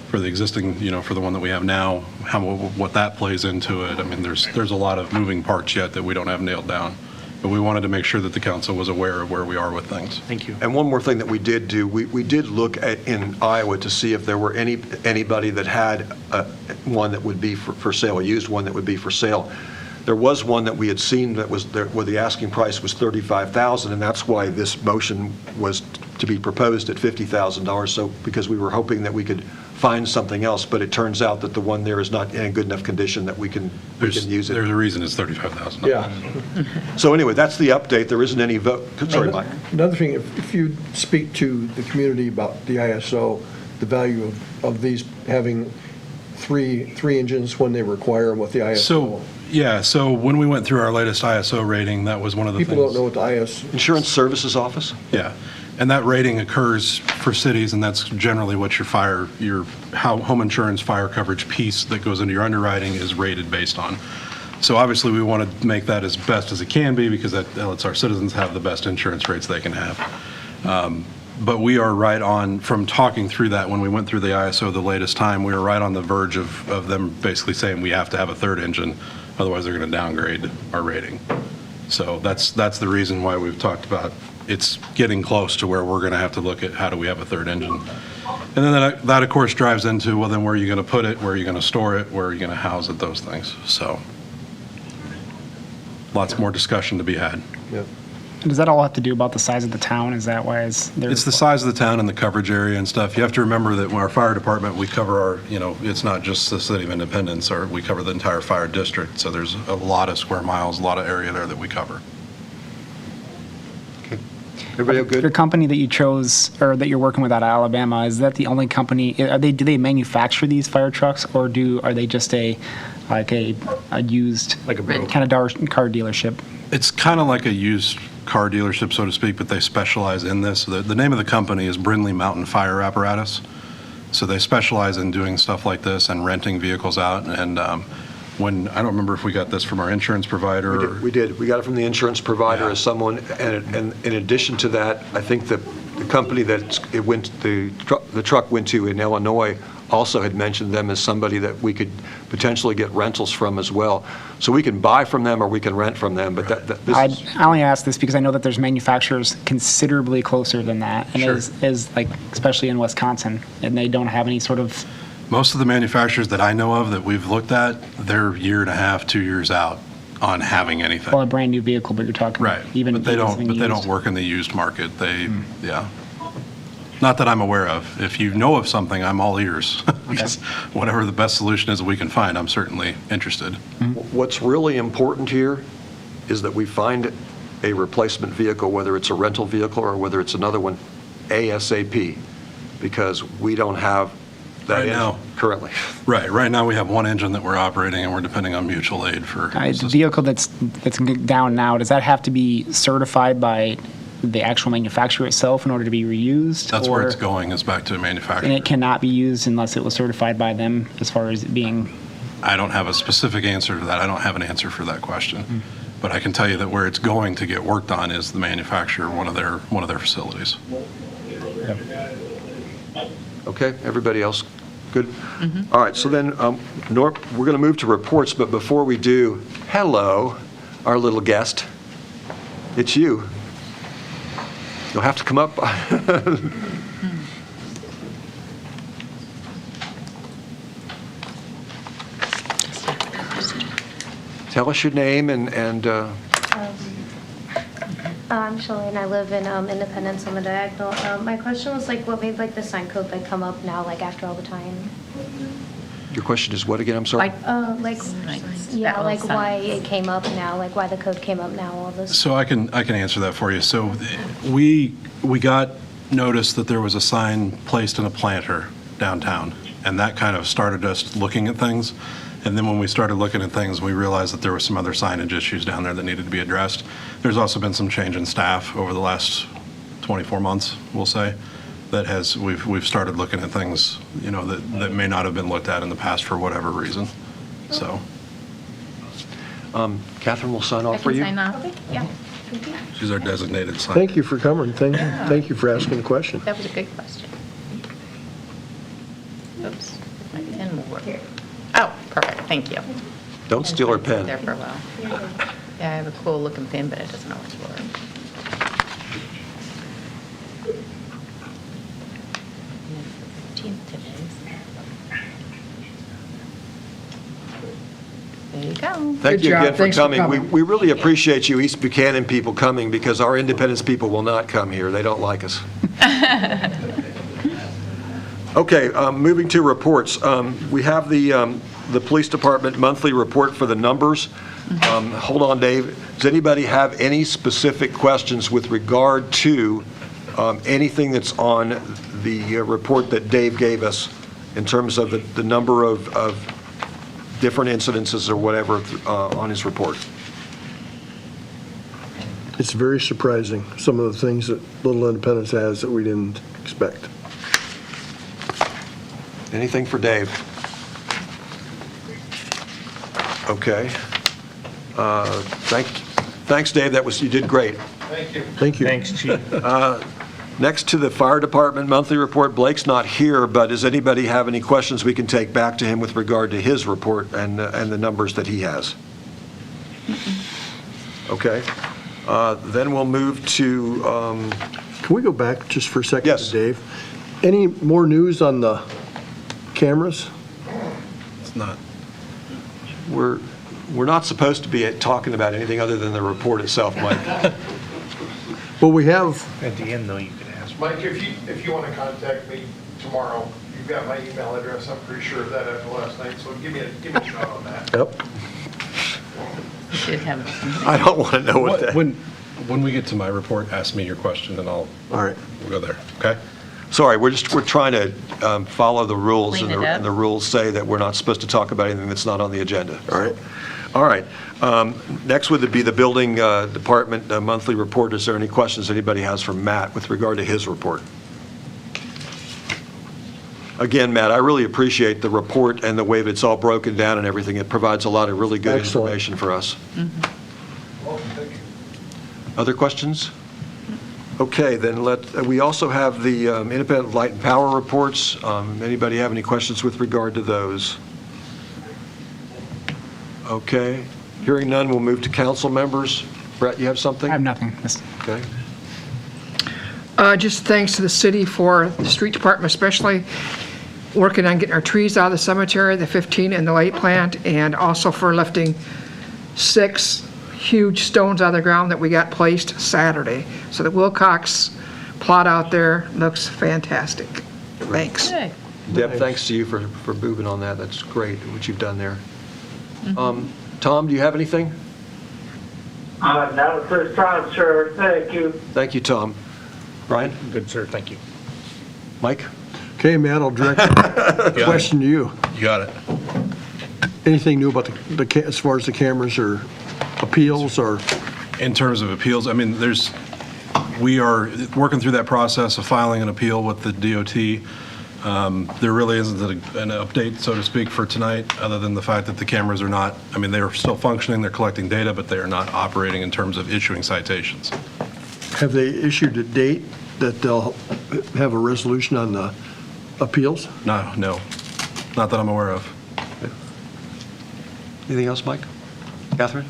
for the existing, for the one that we have now, what that plays into it. I mean, there's a lot of moving parts yet that we don't have nailed down. But we wanted to make sure that the council was aware of where we are with things. Thank you. And one more thing that we did do, we did look in Iowa to see if there were anybody that had one that would be for sale, a used one that would be for sale. There was one that we had seen that was there, where the asking price was $35,000, and that's why this motion was to be proposed at $50,000. So because we were hoping that we could find something else, but it turns out that the one there is not in a good enough condition that we can use it. There's a reason it's $35,000. Yeah. So anyway, that's the update. There isn't any vote. Sorry, Mike. Another thing, if you speak to the community about the ISO, the value of these having three engines when they require, and what the ISO. So when we went through our latest ISO rating, that was one of the things. People don't know what the ISO. Insurance Services Office? Yeah. And that rating occurs for cities, and that's generally what your home insurance fire coverage piece that goes into your underwriting is rated based on. So obviously, we want to make that as best as it can be, because that lets our citizens have the best insurance rates they can have. But we are right on, from talking through that, when we went through the ISO the latest time, we were right on the verge of them basically saying we have to have a third engine, otherwise they're going to downgrade our rating. So that's the reason why we've talked about it's getting close to where we're going to have to look at how do we have a third engine. And then that of course drives into, well, then where are you going to put it, where are you going to store it, where are you going to house it, those things. So lots more discussion to be had. Yep. Does that all have to do about the size of the town? Is that why It's the size of the town and the coverage area and stuff. You have to remember that when our fire department, we cover it's not just the city of Independence, or we cover the entire fire district. So there's a lot of square miles, a lot of area there that we cover. Everybody good? Your company that you chose, or that you're working with out of Alabama, is that the only company? Do they manufacture these fire trucks, or are they just a used, Like a broker. kind of car dealership? It's kind of like a used car dealership, so to speak, but they specialize in this. The name of the company is Brindley Mountain Fire Apparatus. So they specialize in doing stuff like this and renting vehicles out. And I don't remember if we got this from our insurance provider. We did. We got it from the insurance provider as someone, and in addition to that, I think the company that the truck went to in Illinois also had mentioned them as somebody that we could potentially get rentals from as well. So we can buy from them or we can rent from them, but I only ask this because I know that there's manufacturers considerably closer than that, and Sure. is like, especially in Wisconsin, and they don't have any sort of. Most of the manufacturers that I know of that we've looked at, they're 1.5 years, 2 years out on having anything. Well, a brand-new vehicle, but you're talking. Right, Even but they don't, something but they don't used. work in the used market. They, yeah. Not that I'm aware of. If you know of something, I'm all ears. Just whatever the best solution is that we can find, I'm certainly interested. What's really important here is that we find a replacement vehicle, whether it's a rental vehicle or whether it's another one, ASAP, because we don't have that Right now. engine currently. Right now we have one engine that we're operating and we're depending on mutual aid for. The vehicle that's down now, does that have to be certified by the actual manufacturer itself in order to be reused? That's where or- it's going, is back to the And manufacturer. it cannot be used unless it was certified by them as far as it being, I don't have a specific answer to that. I don't have an answer for that question. But I can tell you that where it's going to get worked on is the manufacturer, one of their facilities. Okay, everybody else good? All right, so then, Norm, we're going to move to reports, but before we do, hello, our little guest. It's you. You'll have to come up. Tell us your name and I'm Shalene. I live in Independence on the Diagonal. My question was like, what made like the sign code like come up now, like after all the time? your question is what again? I'm sorry? Like, yeah, that like little why sentence. it came up now, like why the code came up now, all this. So I can answer that for you. So we got notice that there was a sign placed in a planter downtown, and that kind of started us looking at things. And then when we started looking at things, we realized that there were some other signage issues down there that needed to be addressed. There's also been some change in staff over the last 24 months, we'll say, that we've started looking at things, that may not have been looked at in the past for whatever reason. So. Catherine will sign I off for can you. sign off. Yeah, She's our designated sign. Thank you for coming. Thank you for asking the question. that was a good question. Oops, my pen will work. Oh, perfect, thank you. Don't steal her pen. There for a while. Yeah, I have a cool looking pen, but it doesn't always work. There you go. Thank Good you job. again for Thanks for coming. coming. We really appreciate you East Buchanan people coming because our Independence people will not come here. They don't like us. Okay, moving to reports. We have the police department monthly report for the numbers. Hold on, Dave. Does anybody have any specific questions with regard to anything that's on the report that Dave gave us in terms of the number of different incidences or whatever on his report? It's very surprising, some of the things that Little Independence has that we didn't expect. Anything for Dave? Okay. Thanks, Dave. You did great. Thank you. Thanks, Chief. Next to the fire department monthly report, Blake's not here, but does anybody have any questions we can take back to him with regard to his report and the numbers that he has? Okay. Then we'll move to, Can we go back just for a second Yes. to Dave? Any more news on the cameras? It's not. we're not supposed to be talking about anything other than the report itself, Mike. Well, we have, At the end, though, you could ask. Mike, if you want to contact me tomorrow, you've got my email address. I'm pretty sure of that after last night, so give me a shot on that. yep, You should have. I don't want to know what that... When we get to my report, ask me your question and all right. we'll go there, okay? Sorry, we're trying to follow the rules, Clean and it up. and the rules say that we're not supposed to talk about anything that's not on the agenda. All right. All right. Next would be the building department monthly report. Is there any questions anybody has for Matt with regard to his report? Again, Matt, I really appreciate the report and the way that it's all broken down and everything. It provides a lot of really good Excellent. information for us. Welcome, thank you. Other questions? Okay, then we also have the independent light and power reports. Anybody have any questions with regard to those? Okay, hearing none, we'll move to council members. Brett, you have something? I have nothing. Okay. Just thanks to the city for the street department especially, working on getting our trees out of the cemetery, the 15 and the light plant, and also for lifting 6 huge stones out of the ground that we got placed Saturday. So the Wilcox plot out there looks fantastic. Thanks. Good. Deb, thanks to you for moving on that. That's great, what you've done there. Tom, do you have anything? That was first time, sir. Thank you. Thank you, Tom. Brian? Good, sir, thank you. Mike? Okay, Matt, I'll direct the question to you. You got it. Anything new about as far as the cameras or appeals or? In terms of appeals, I mean, we are working through that process of filing an appeal with the DOT. There really isn't an update, so to speak, for tonight, other than the fact that the cameras are not, I mean, they're still functioning, they're collecting data, but they are not operating in terms of issuing citations. Have they issued a date that they'll have a resolution on the appeals? No, not that I'm aware of. Anything else, Mike? Catherine?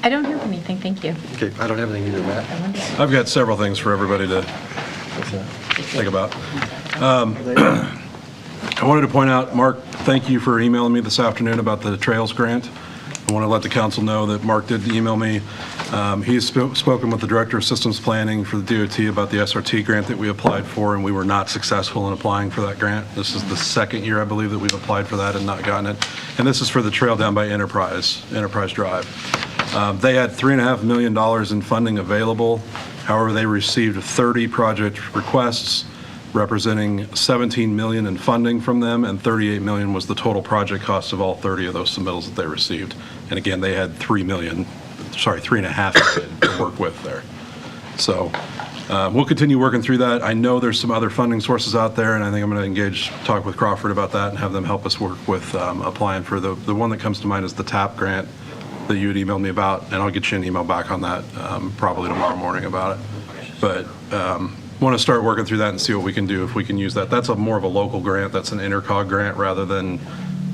I don't have anything, thank you. Okay, I don't have anything either, Matt. I've got several things for everybody to think about. I wanted to point out, Mark, thank you for emailing me this afternoon about the Trails Grant. I want to let the council know that Mark did email me. He's spoken with the Director of Systems Planning for the DOT about the SRT grant that we applied for, and we were not successful in applying for that grant. This is the second year, I believe, that we've applied for that and not gotten it. And this is for the trail down by Enterprise Drive. They had $3.5 million in funding available. However, they received 30 project requests representing $17 million in funding from them, and $38 million was the total project cost of all 30 of those submittals that they received. And again, they had $3.5 million to work with there. So we'll continue working through that. I know there's some other funding sources out there, and I think I'm going to talk with Crawford about that and have them help us work with applying for the one that comes to mind is the TAP grant that you had emailed me about, and I'll get you an email back on that probably tomorrow morning about it. But want to start working through that and see what we can do if we can use that. That's more of a local grant. That's an intercog grant rather than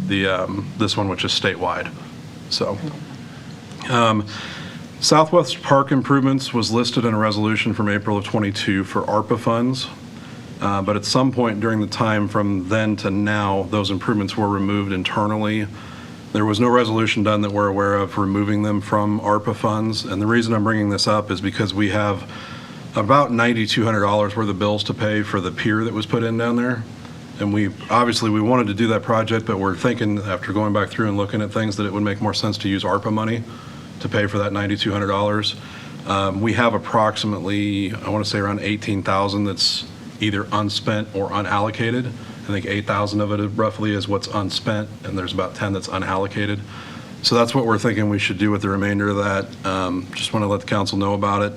this one, which is statewide. So Southwest Park improvements was listed in a resolution from April of 22 for ARPA funds. But at some point during the time from then to now, those improvements were removed internally. There was no resolution done that we're aware of removing them from ARPA funds. And the reason I'm bringing this up is because we have about $9,200 worth of bills to pay for the pier that was put in down there. And we wanted to do that project, but we're thinking after going back through and looking at things that it would make more sense to use ARPA money to pay for that $9,200. We have approximately, I want to say around 18,000 that's either unspent or unallocated. I think 8,000 of it roughly is what's unspent, and there's about 10 that's unallocated. So that's what we're thinking we should do with the remainder of that. Just want to let the council know about it.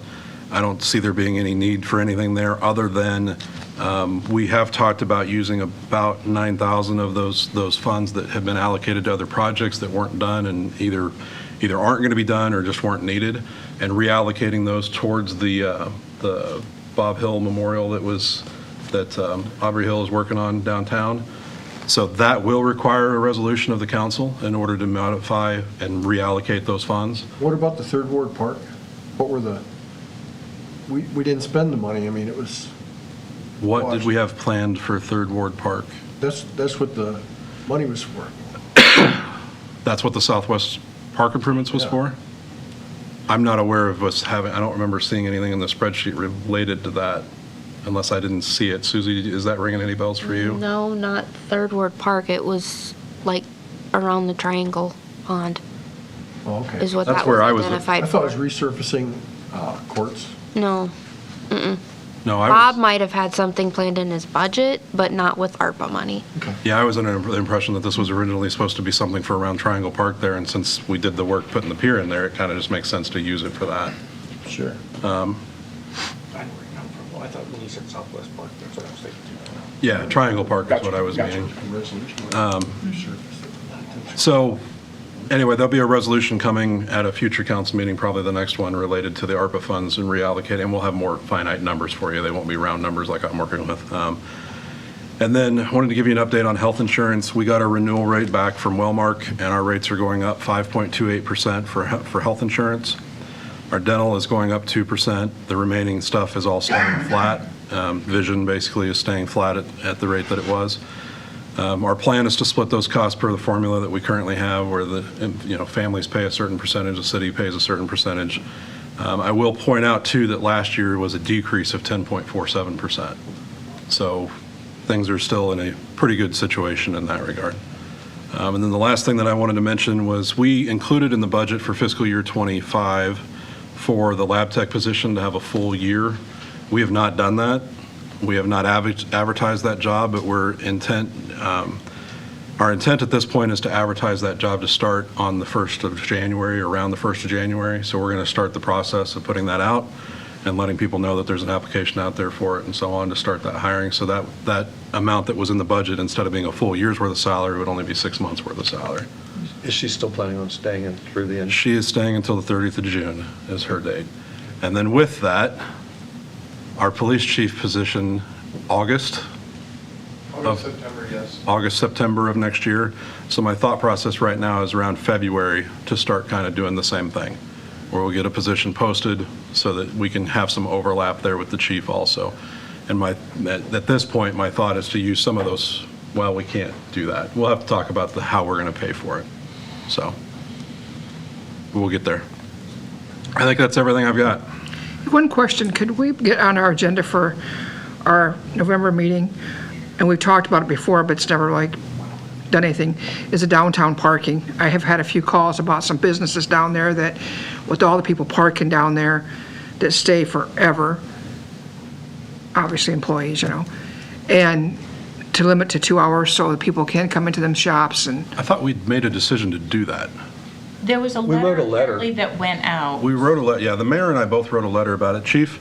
I don't see there being any need for anything there other than we have talked about using about 9,000 of those funds that have been allocated to other projects that weren't done and either aren't going to be done or just weren't needed, and reallocating those towards the Bob Hill Memorial that Aubrey Hill is working on downtown. So that will require a resolution of the council in order to modify and reallocate those funds. What about the Third Ward Park? What were we didn't spend the money. I mean, it was. What did we have planned for Third Ward Park? That's what the money was for. That's what the Southwest Park improvements was for? I'm not aware of us having, I don't remember seeing anything in the spreadsheet related to that, unless I didn't see it. Susie, is that ringing any bells for you? No, not Third Ward Park. It was like around the Triangle Pond. Oh, okay. Is what That's that where was I was identified I thought for. it was resurfacing courts. No. Mm-mm. No, Bob might have had something planned in his budget, but not with ARPA money. Yeah, I was under the impression that this was originally supposed to be something for around Triangle Park there, and since we did the work putting the pier in there, it kind of just makes sense to use it for that. Sure. I know where you're coming from. Well, I thought when you said Southwest Park, that's what I was thinking too. Yeah, Triangle Park is what I was meaning. So, anyway, there'll be a resolution coming at a future council meeting, probably the next one, related to the ARPA funds and reallocating, and we'll have more finite numbers for you. They won't be round numbers like I'm working with. And then I wanted to give you an update on health insurance. We got our renewal rate back from Wellmark, and our rates are going up 5.28% for health insurance. Our dental is going up 2%. The remaining stuff is all staying flat. Vision basically is staying flat at the rate that it was. Our plan is to split those costs per the formula that we currently have, where families pay a certain percentage, the city pays a certain percentage. I will point out, too, that last year was a decrease of 10.47%. So things are still in a pretty good situation in that regard. And then the last thing that I wanted to mention was we included in the budget for fiscal year '25 for the lab tech position to have a full year. We have not done that. We have not advertised that job, but our intent at this point is to advertise that job to start on the 1st of January, around the 1st of January. So we're going to start the process of putting that out and letting people know that there's an application out there for it and so on to start that hiring. So that amount that was in the budget, instead of being a full year's worth of salary, would only be 6 months worth of salary. Is she still planning on staying in through the end? She is staying until the 30th of June is her date. And then with that, our police chief position, August, September, yes. August, September of next year. So my thought process right now is around February to start kind of doing the same thing, where we'll get a position posted so that we can have some overlap there with the chief also. And at this point, my thought is to use some of those. Well, we can't do that. We'll have to talk about how we're going to pay for it. So we'll get there. I think that's everything I've got. One question, could we get on our agenda for our November meeting? And we've talked about it before, but it's never done anything, is the downtown parking. I have had a few calls about some businesses down there that, with all the people parking down there, that stay forever, obviously employees, and to limit to 2 hours so that people can come into them shops. And I thought we'd made a decision to do that. There was a We letter wrote a letter. apparently that went out. We wrote a letter, yeah, the mayor and I both wrote a letter about it. Chief,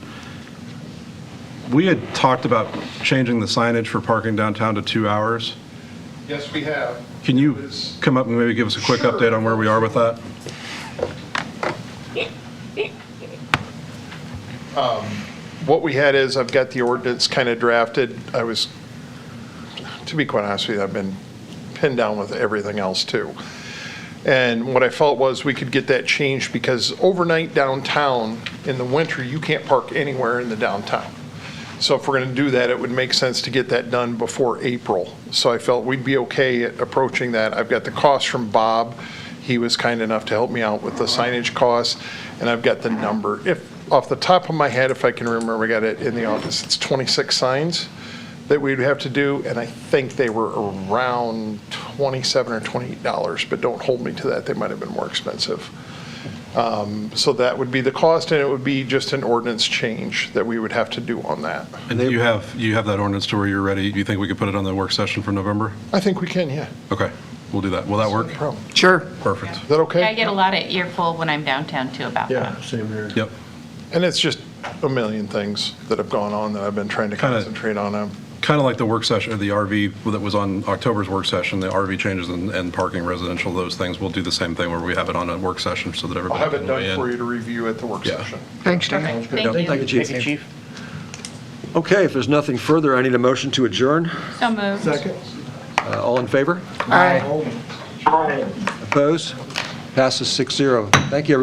we had talked about changing the signage for parking downtown to 2 hours. Yes, we have. Can you come up and maybe give us a quick Sure. update on where we are with that? What we had is, I've got the ordinance kind of drafted. To be quite honest with you, I've been pinned down with everything else too. And what I felt was we could get that changed, because overnight downtown in the winter, you can't park anywhere in the downtown. So if we're going to do that, it would make sense to get that done before April. So I felt we'd be okay at approaching that. I've got the cost from Bob. He was kind enough to help me out with the signage costs, and I've got the number. If, off the top of my head, if I can remember, I got it in the office, it's 26 signs that we'd have to do, and I think they were around $27 or $28, but don't hold me to that. They might have been more expensive. So that would be the cost, and it would be just an ordinance change that we would have to do on that. And you have that ordinance to where you're ready? Do you think we could put it on the work session for November? I think we can, yeah. Okay, we'll do that. Will that work? No problem. sure. Perfect. Is that okay? Yeah, I get a lot of earful when I'm downtown too about that. Yeah, same here. Yep. And it's just a million things that have gone on that I've been trying to concentrate on. Kind of like the work session, or the RV that was on October's work session, the RV changes and parking residential, those things. We'll do the same thing where we have it on a work session so that I'll everybody have it can done weigh in. for you to review at the work Yeah. session. Thanks, Dan. Thank you. Thank you, Chief. Okay, if there's nothing further, I need a motion to adjourn. So moved. Second? All in favor? Aye. Aye. Opposed? Passes 6-0. Thank you, everybody.